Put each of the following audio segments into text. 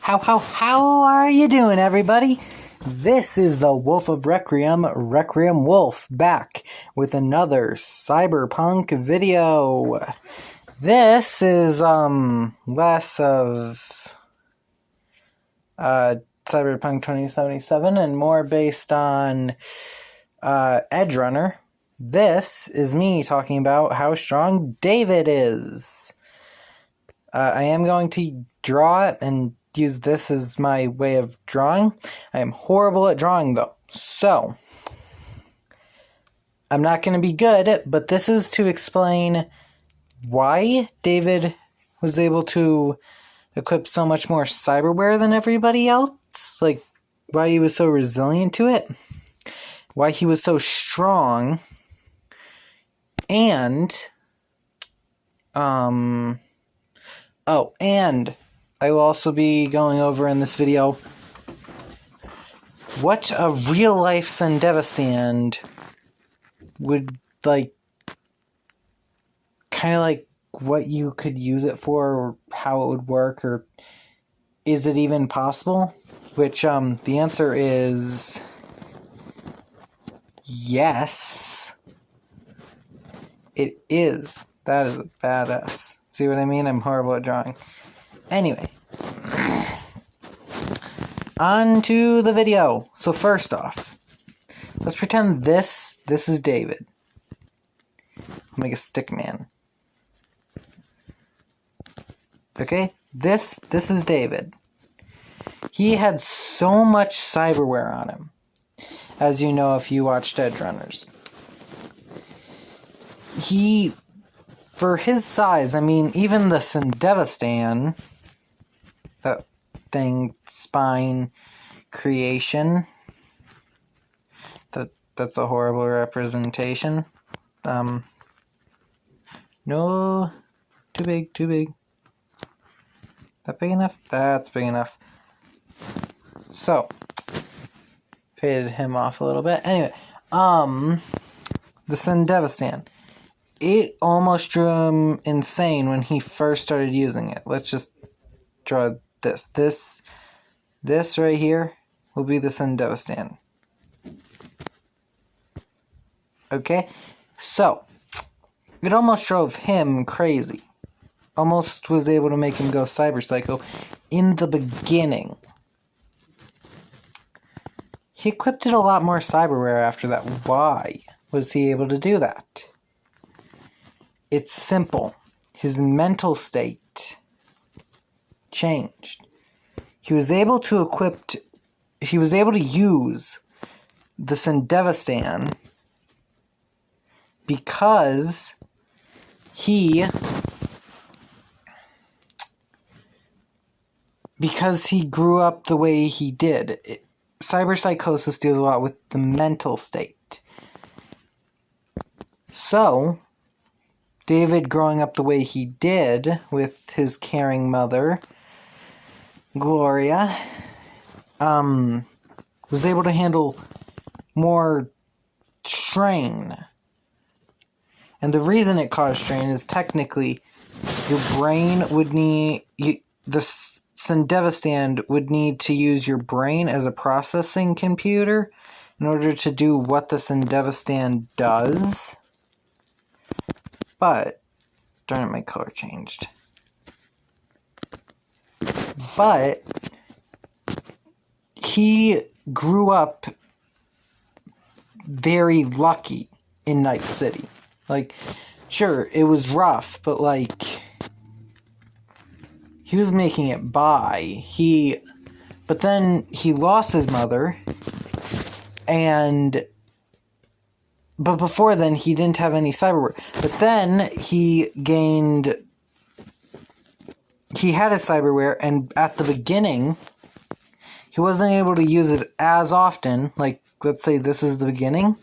How are you doing, everybody? This is the Wolf of Requiem, Requiem Wolf, back with another cyberpunk video. This is, less of, Cyberpunk 2077 and more based on, EdgeRunner. This is me talking about how strong David is. I am going to draw it and use this as my way of drawing. I am horrible at drawing, though. So, I'm not going to be good, but this is to explain why David was able to equip so much more cyberware than everybody else. Like, why he was so resilient to it. Why he was so strong. And, oh, and I will also be going over in this video what a real-life Sandevistan would, like, kind of like what you could use it for, or how it would work, or is it even possible? Which, the answer is yes, it is. That is a badass. See what I mean? I'm horrible at drawing. Anyway, on to the video. So first off, let's pretend this is David. I'll make a stick man. Okay, this is David. He had so much cyberware on him, as you know if you watched EdgeRunners. For his size, I mean, even the Sandevistan, that thing, spine creation, that's a horrible representation. No, too big. That big enough? That's big enough. So, faded him off a little bit. Anyway, the Sandevistan. It almost drew him insane when he first started using it. Let's just draw this. This right here will be the Sandevistan. Okay? So, it almost drove him crazy. Almost was able to make him go Cyber Psycho in the beginning. He equipped it a lot more cyberware after that. Why was he able to do that? It's simple. His mental state changed. He was able to use the Sandevistan because he grew up the way he did. Cyberpsychosis deals a lot with the mental state. So, David growing up the way he did with his caring mother, Gloria, was able to handle more strain. And the reason it caused strain is technically your brain would need, the Sandevistan would need to use your brain as a processing computer in order to do what the Sandevistan does. But, darn it, my color changed. But, he grew up very lucky in Night City. Like, sure, it was rough, but like, he was making it by. But then he lost his mother, but before then, he didn't have any cyberware. But then, he had his cyberware, and at the beginning, he wasn't able to use it as often. Like, let's say this is the beginning.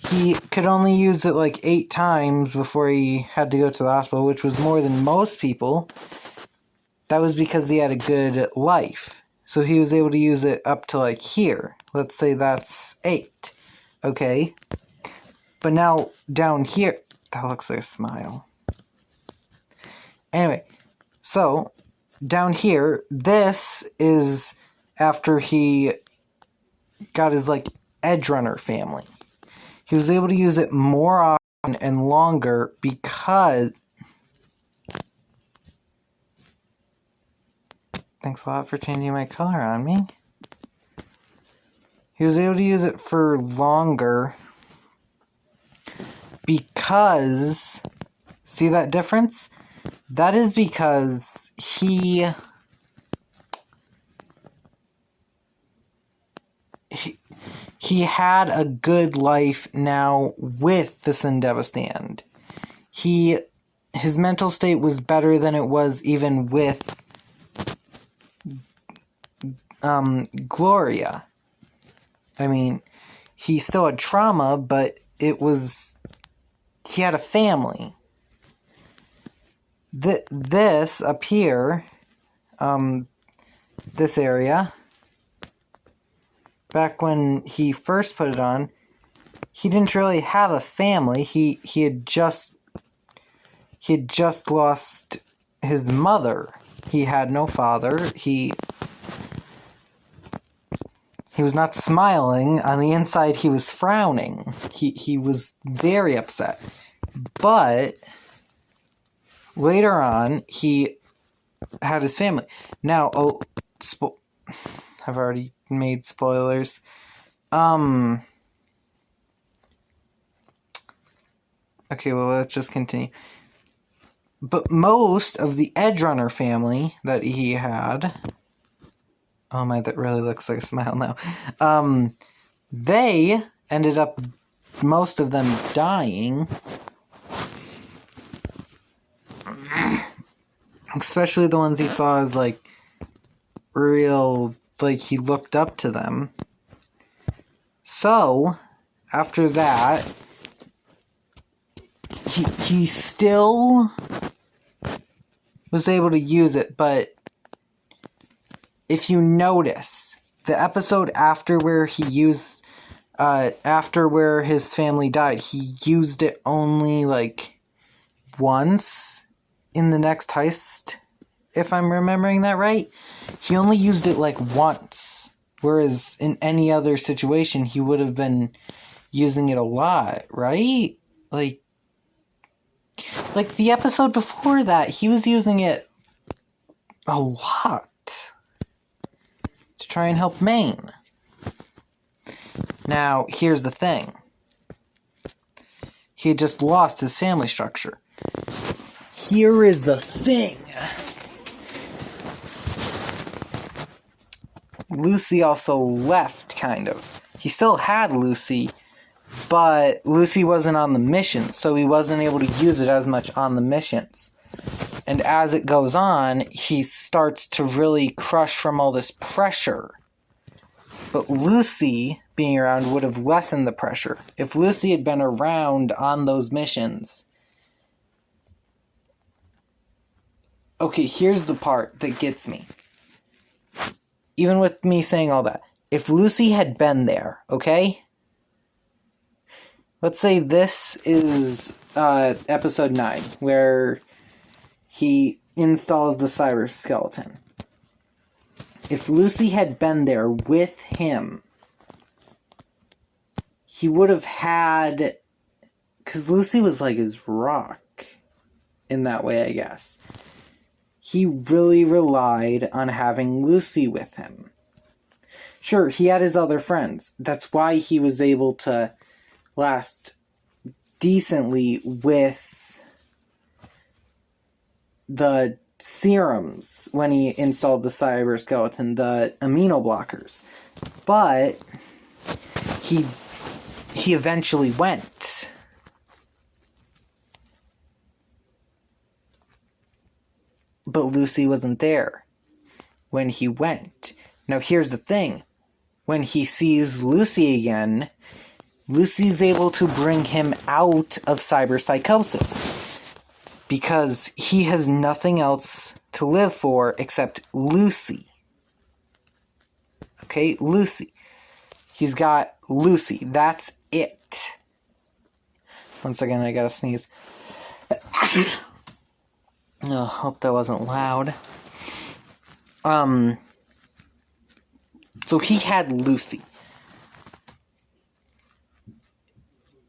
He could only use it like 8 times before he had to go to the hospital, which was more than most people. That was because he had a good life. So he was able to use it up to like here. Let's say that's 8. Okay. But now, down here, that looks like a smile. Anyway, so, down here, this is after he got his, like, EdgeRunner family. He was able to use it more often and longer because... Thanks a lot for changing my color on me. He was able to use it for longer because... See that difference? That is because he had a good life now with the Sandevistan. His mental state was better than it was even with Gloria. I mean, he still had trauma, but he had a family. This up here, this area, back when he first put it on, he didn't really have a family. He had just lost his mother. He had no father. He was not smiling. On the inside, he was frowning. He was very upset. But later on, he had his family. Now, I've already made spoilers. Okay, well, let's just continue. But most of the EdgeRunner family that he had... Oh my, that really looks like a smile now. They ended up, most of them dying. Especially the ones he saw as, like, real, like, he looked up to them. So, after that, he still was able to use it, but if you notice, the episode after where he used, after where his family died, he used it only, like, once in the next heist, if I'm remembering that right. He only used it, like, once, whereas in any other situation, he would have been using it a lot, right? Like the episode before that, he was using it a lot to try and help Maine. Now, here's the thing. He had just lost his family structure. Here is the thing. Lucy also left, kind of. He still had Lucy, but Lucy wasn't on the mission, so he wasn't able to use it as much on the missions. And as it goes on, he starts to really crush from all this pressure. But Lucy being around would have lessened the pressure. If Lucy had been around on those missions... Okay, here's the part that gets me. Even with me saying all that. If Lucy had been there, okay? Let's say this is episode 9, where he installs the cyber skeleton. If Lucy had been there with him, he would have had... Because Lucy was like his rock in that way, I guess. He really relied on having Lucy with him. Sure, he had his other friends. That's why he was able to last decently with the serums when he installed the cyber skeleton, the amino blockers. But he eventually went. But Lucy wasn't there when he went. Now here's the thing. When he sees Lucy again, Lucy's able to bring him out of cyberpsychosis. Because he has nothing else to live for except Lucy. Okay, Lucy. He's got Lucy. That's it. Once again, I gotta sneeze. Oh, hope that wasn't loud. So he had Lucy.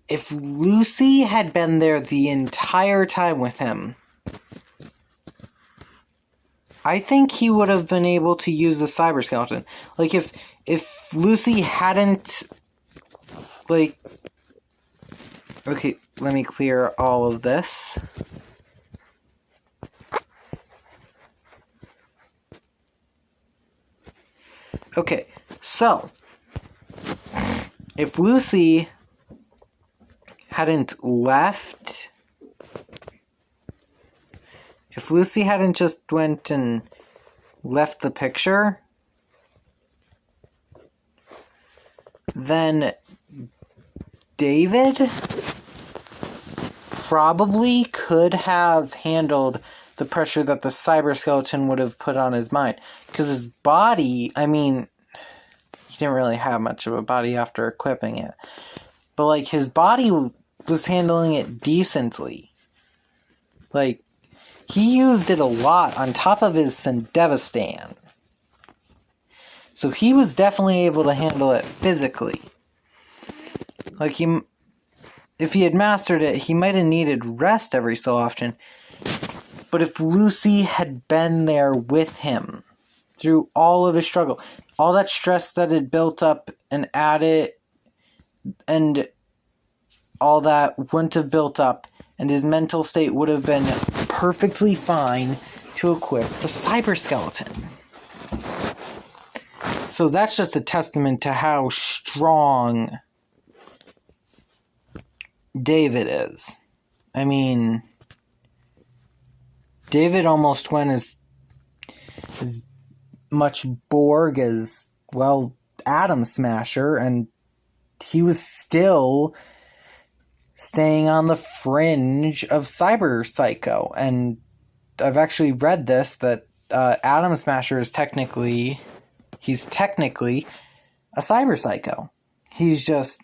If Lucy had been there the entire time with him, I think he would have been able to use the cyber skeleton. Like, if Lucy hadn't, like... Okay, let me clear all of this. Okay, so... If Lucy hadn't left... If Lucy hadn't just went and left the picture, then David probably could have handled the pressure that the cyber skeleton would have put on his mind. Because his body, I mean, he didn't really have much of a body after equipping it. But, like, his body was handling it decently. Like, he used it a lot on top of his Sandevistan. So he was definitely able to handle it physically. Like, if he had mastered it, he might have needed rest every so often. But if Lucy had been there with him through all of his struggle, all that stress that had built up and added, and all that wouldn't have built up, and his mental state would have been perfectly fine to equip the cyber skeleton. So that's just a testament to how strong David is. I mean, David almost went as much Borg as, well, Atom Smasher, and he was still staying on the fringe of Cyber Psycho. And I've actually read this, that Atom Smasher is technically a Cyber Psycho. He's just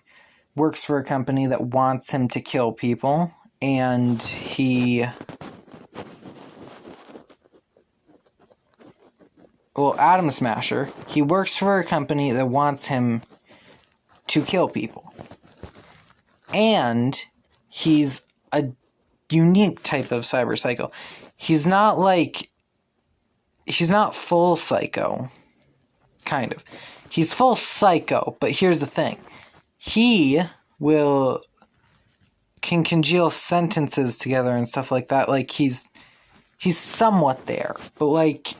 works for a company that wants him to kill people, and Atom Smasher, he works for a company that wants him to kill people. And he's a unique type of cyber psycho. He's not full psycho. Kind of. He's full psycho, but here's the thing. He can congeal sentences together and stuff like that. Like, he's somewhat there. But, like,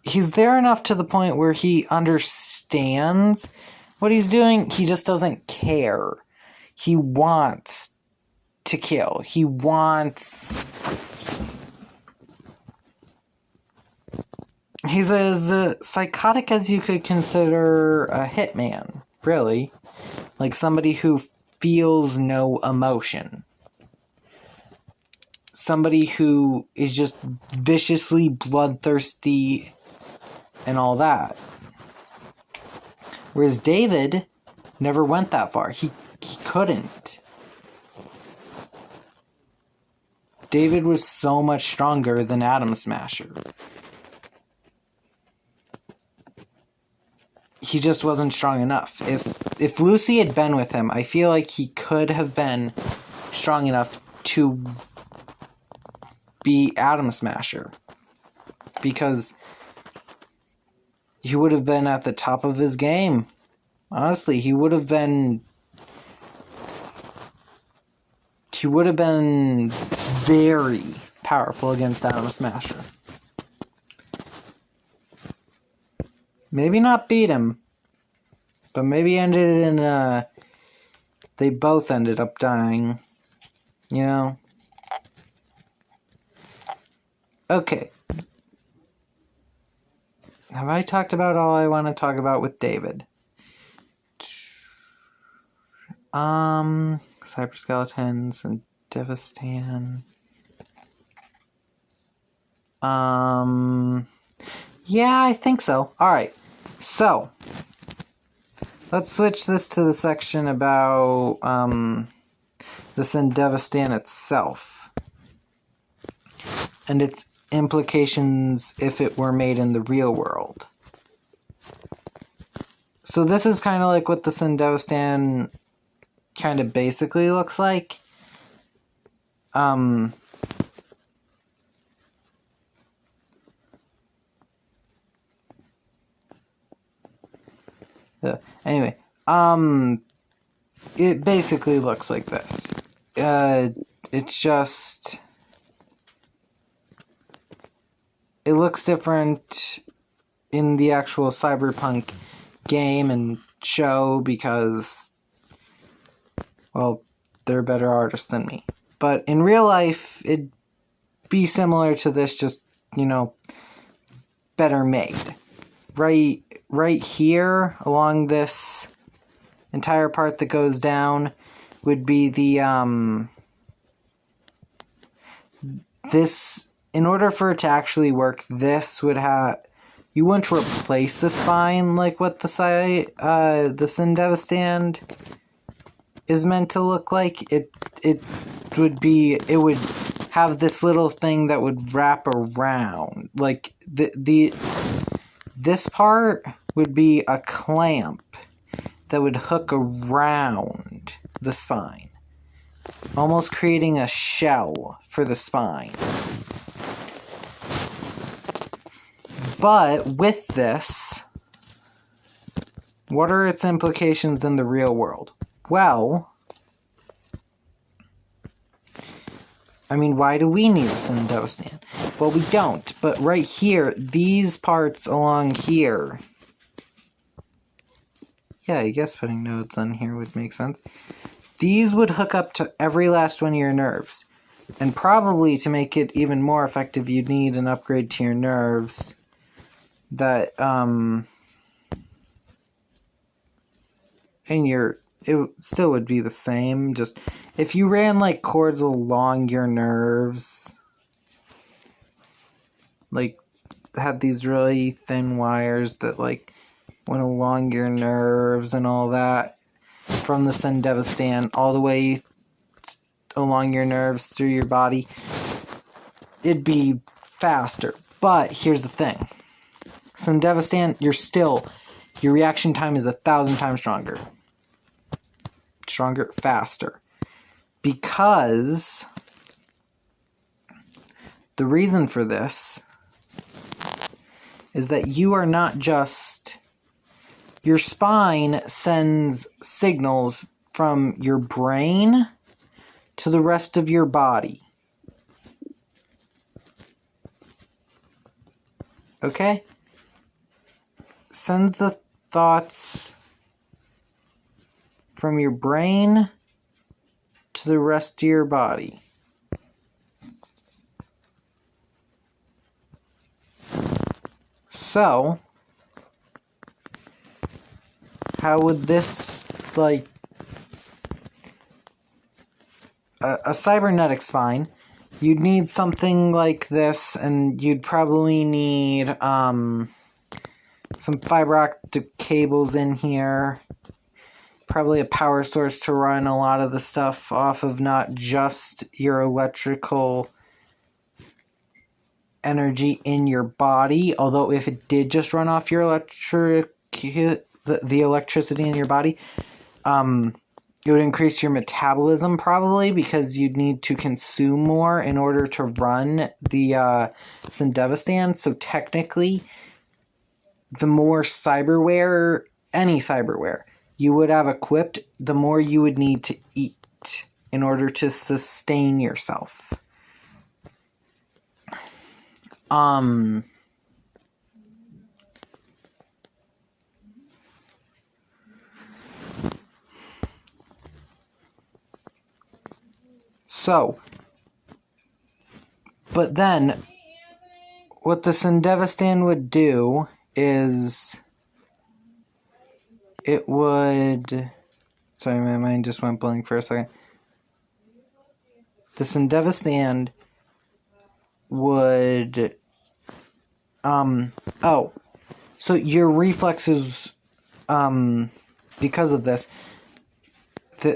he's there enough to the point where he understands what he's doing. He just doesn't care. He wants to kill. He wants... He's as psychotic as you could consider a hitman, really. Like somebody who feels no emotion. Somebody who is just viciously bloodthirsty and all that. Whereas David never went that far. He couldn't. David was so much stronger than Atom Smasher. He just wasn't strong enough. If Lucy had been with him, I feel like he could have been strong enough to be Atom Smasher. Because he would have been at the top of his game. Honestly, he would have been very powerful against Atom Smasher. Maybe not beat him, but maybe ended in they both ended up dying, you know? Okay. Have I talked about all I want to talk about with David? Cyber Skeletons and Sandevistan. Yeah, I think so. Alright. So, let's switch this to the section about the Sandevistan itself. and its implications if it were made in the real world. So this is kind of like what the Sandevistan kind of basically looks like. Anyway, it basically looks like this. It's just... It looks different in the actual cyberpunk game and show because, well, they're better artists than me. But in real life, it'd be similar to this, just, you know, better made. Right here, along this entire part that goes down, would be the, this, in order for it to actually work, this would have, you wouldn't replace the spine like what the Sandevistan is meant to look like. It would have this little thing that would wrap around. Like, this part would be a clamp that would hook around the spine, almost creating a shell for the spine. But with this, what are its implications in the real world? Well, I mean, why do we need a Sandevistan? Well, we don't, but right here, these parts along here, yeah, I guess putting nodes on here would make sense. These would hook up to every last one of your nerves. And probably to make it even more effective, you'd need an upgrade to your nerves that, and it still would be the same, just, if you ran, like, cords along your nerves, like, had these really thin wires that, like, went along your nerves and all that, from the Sandevistan all the way along your nerves through your body, it'd be faster. But here's the thing. Sandevistan, your reaction time is 1,000 times stronger. Faster. Because the reason for this is that you are not just... Your spine sends signals from your brain to the rest of your body. Okay? Sends the thoughts from your brain to the rest of your body. So, how would this, like, a cybernetic spine, you'd need something like this, and you'd probably need some fiber optic cables in here, probably a power source to run a lot of the stuff off of, not just your electrical energy in your body, although if it did just run off your the electricity in your body, it would increase your metabolism probably, because you'd need to consume more in order to run the Sandevistan. So technically, the more any cyberware you would have equipped, the more you would need to eat in order to sustain yourself. So, but then, what the Sandevistan would do is, it would, sorry, my mind just went blank for a second. The Sandevistan would, so your reflexes, because of this,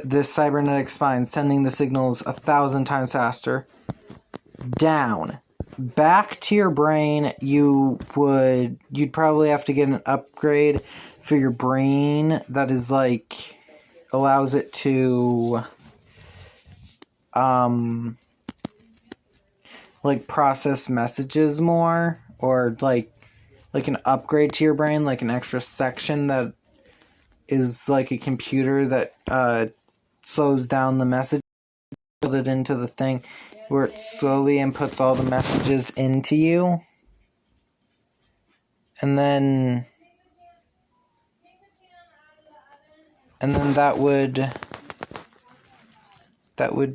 this cybernetic spine sending the signals 1,000 times faster down. back to your brain, you'd probably have to get an upgrade for your brain that is like allows it to like process messages more, or like an upgrade to your brain, like an extra section that is like a computer that slows down the message, build it into the thing where it slowly inputs all the messages into you, and then that would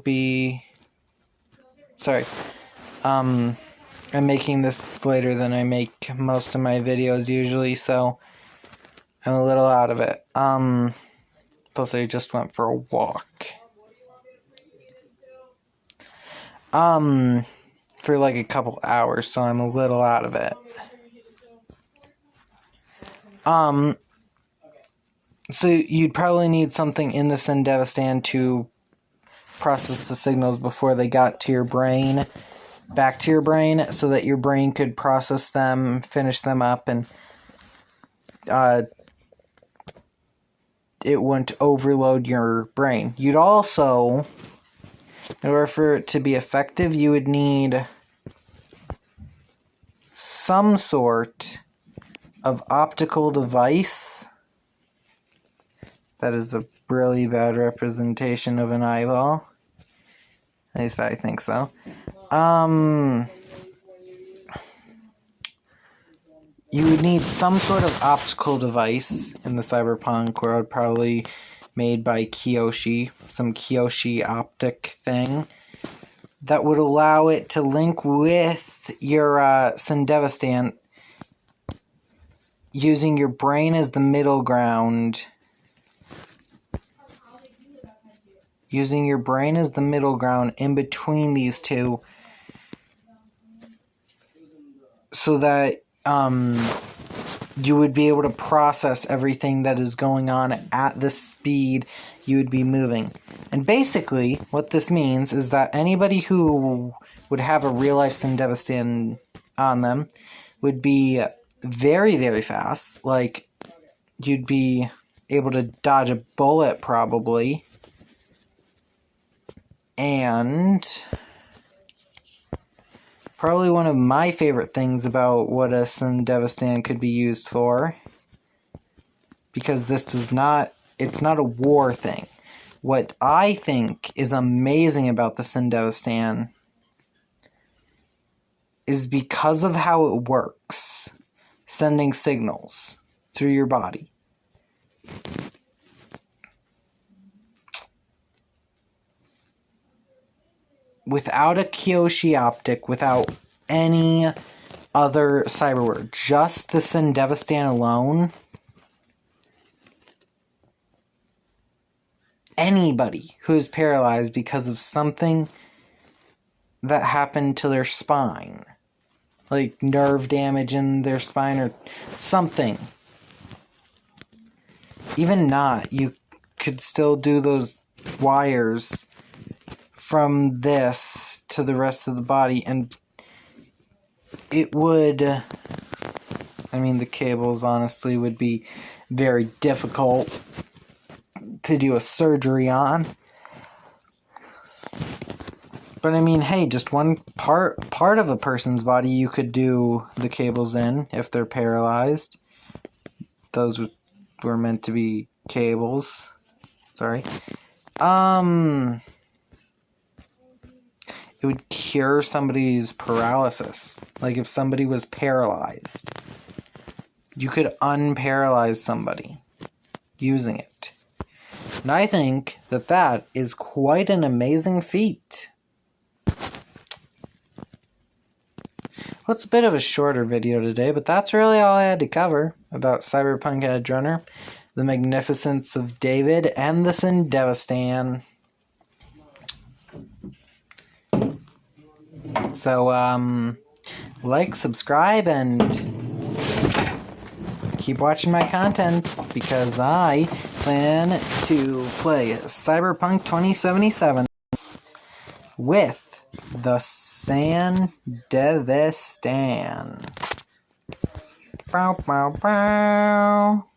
be, sorry, I'm making this later than I make most of my videos usually, so I'm a little out of it. Plus I just went for a walk. For like a couple hours, so I'm a little out of it. So you'd probably need something in the Sandevistan to process the signals before they got to your brain, back to your brain, so that your brain could process them, finish them up, and it wouldn't overload your brain. You'd also, in order for it to be effective, you would need some sort of optical device. That is a really bad representation of an eyeball. At least I think so. You would need some sort of optical device in the cyberpunk world, probably made by Kiyoshi, some Kiyoshi optic thing, that would allow it to link with your Sandevistan using your brain as the middle ground. Using your brain as the middle ground in between these two, so that you would be able to process everything that is going on at the speed you would be moving. And basically, what this means is that anybody who would have a real-life Sandevistan on them would be very, very fast. Like, you'd be able to dodge a bullet, probably. And probably one of my favorite things about what a Sandevistan could be used for, because it's not a war thing. What I think is amazing about the Sandevistan is because of how it works, sending signals through your body. Without a Kiyoshi optic, without any other cyberware, just the Sandevistan alone, anybody who is paralyzed because of something that happened to their spine, like nerve damage in their spine or something, even not, you could still do those wires from this to the rest of the body, and it would, I mean, the cables honestly would be very difficult to do a surgery on. But I mean, hey, just one part of a person's body you could do the cables in if they're paralyzed. Those were meant to be cables. Sorry. It would cure somebody's paralysis. Like if somebody was paralyzed, you could unparalyze somebody using it. And I think that that is quite an amazing feat. Well, it's a bit of a shorter video today, but that's really all I had to cover about Cyberpunk EdgeRunner, the magnificence of David, and the Sandevistan. So, like, subscribe, and keep watching my content, because I plan to play Cyberpunk 2077 with the Sandevistan. Bow, bow, bow.